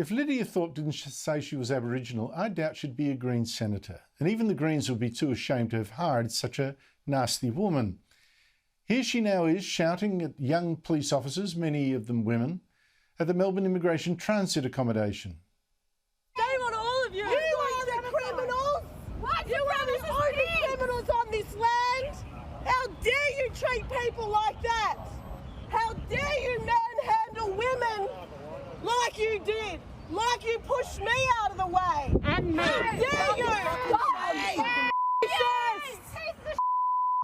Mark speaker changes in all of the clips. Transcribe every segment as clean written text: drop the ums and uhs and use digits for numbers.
Speaker 1: If Lidia Thorpe didn't say she was Aboriginal, I doubt she'd be a Greens senator. And even the Greens would be too ashamed to have hired such a nasty woman. Here she now is shouting at young police officers, many of them women, at the Melbourne Immigration Transit accommodation.
Speaker 2: Shame on all of you! You are the criminals! You are the only criminals on this land! How dare you treat people like that? How dare you manhandle women like you did? Like you pushed me out of the way!
Speaker 3: And me!
Speaker 2: How dare you!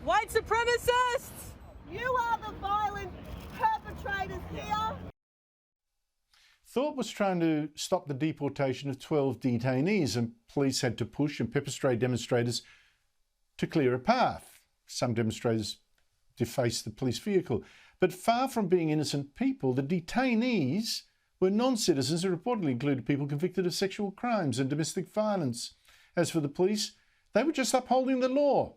Speaker 3: White supremacists!
Speaker 2: You are the violent perpetrators here!
Speaker 1: Thorpe was trying to stop the deportation of 12 detainees, and police had to push and pepper spray demonstrators to clear a path. Some demonstrators defaced the police vehicle. But far from being innocent people, the detainees were non-citizens who reportedly included people convicted of sexual crimes and domestic violence. As for the police, they were just upholding the law.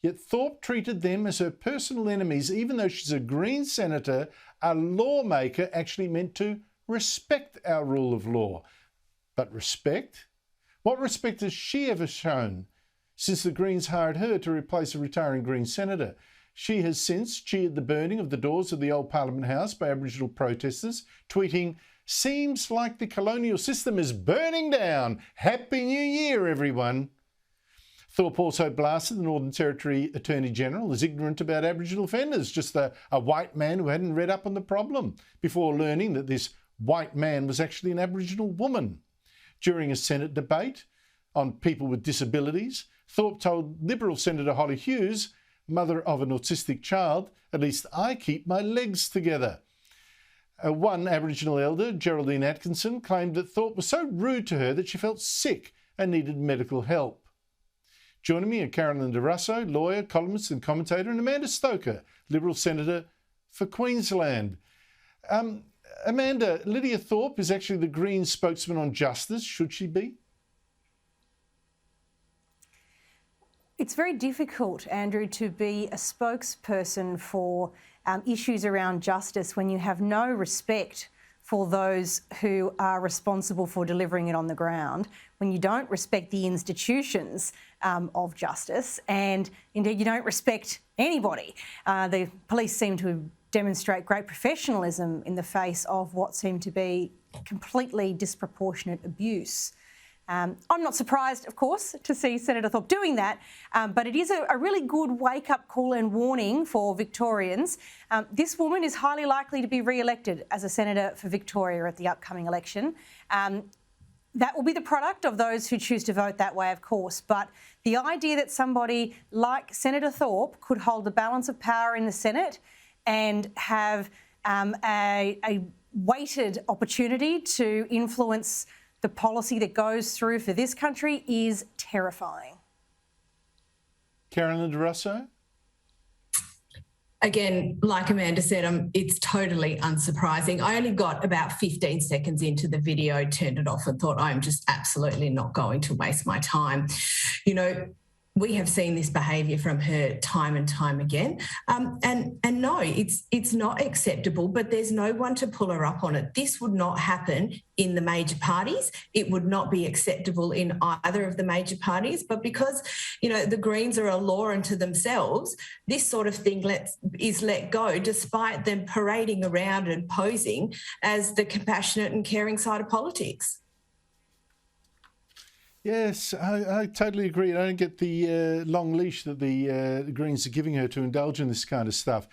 Speaker 1: Yet Thorpe treated them as her personal enemies, even though she's a Greens senator, a lawmaker actually meant to respect our rule of law. But respect? What respect has she ever shown since the Greens hired her to replace a retiring Greens senator? She has since cheered the burning of the doors of the old Parliament House by Aboriginal protesters, tweeting, "Seems like the colonial system is burning down. Happy New Year, everyone." Thorpe also blasted the Northern Territory Attorney-General as ignorant about Aboriginal offenders, just a white man who hadn't read up on the problem, before learning that this white man was actually an Aboriginal woman. During a Senate debate on people with disabilities, Thorpe told Liberal Senator Holly Hughes, mother of an autistic child, "At least I keep my legs together." One Aboriginal elder, Geraldine Atkinson, claimed that Thorpe was so rude to her that she felt sick and needed medical help. Joining me are Carolyn De Russo, lawyer, columnist and commentator, and Amanda Stoker, Liberal Senator for Queensland. Amanda, Lidia Thorpe is actually the Greens spokesman on justice. Should she be?
Speaker 4: It's very difficult, Andrew, to be a spokesperson for issues around justice when you have no respect for those who are responsible for delivering it on the ground, when you don't respect the institutions of justice, and indeed you don't respect anybody. The police seem to demonstrate great professionalism in the face of what seemed to be completely disproportionate abuse. I'm not surprised, of course, to see Senator Thorpe doing that, but it is a really good wake-up call and warning for Victorians. This woman is highly likely to be re-elected as a senator for Victoria at the upcoming election. That will be the product of those who choose to vote that way, of course, but the idea that somebody like Senator Thorpe could hold the balance of power in the Senate and have a weighted opportunity to influence the policy that goes through for this country is terrifying.
Speaker 1: Carolyn De Russo?
Speaker 5: Again, like Amanda said, it's totally unsurprising. I only got about 15 seconds into the video, turned it off and thought, I'm just absolutely not going to waste my time. You know, we have seen this behaviour from her time and time again. And no, it's not acceptable, but there's no one to pull her up on it. This would not happen in the major parties. It would not be acceptable in either of the major parties. But because, you know, the Greens are a law unto themselves, this sort of thing is let go, despite them parading around and posing as the compassionate and caring side of politics.
Speaker 1: Yes, I totally agree. I don't get the long leash that the Greens are giving her to indulge in this kind of stuff.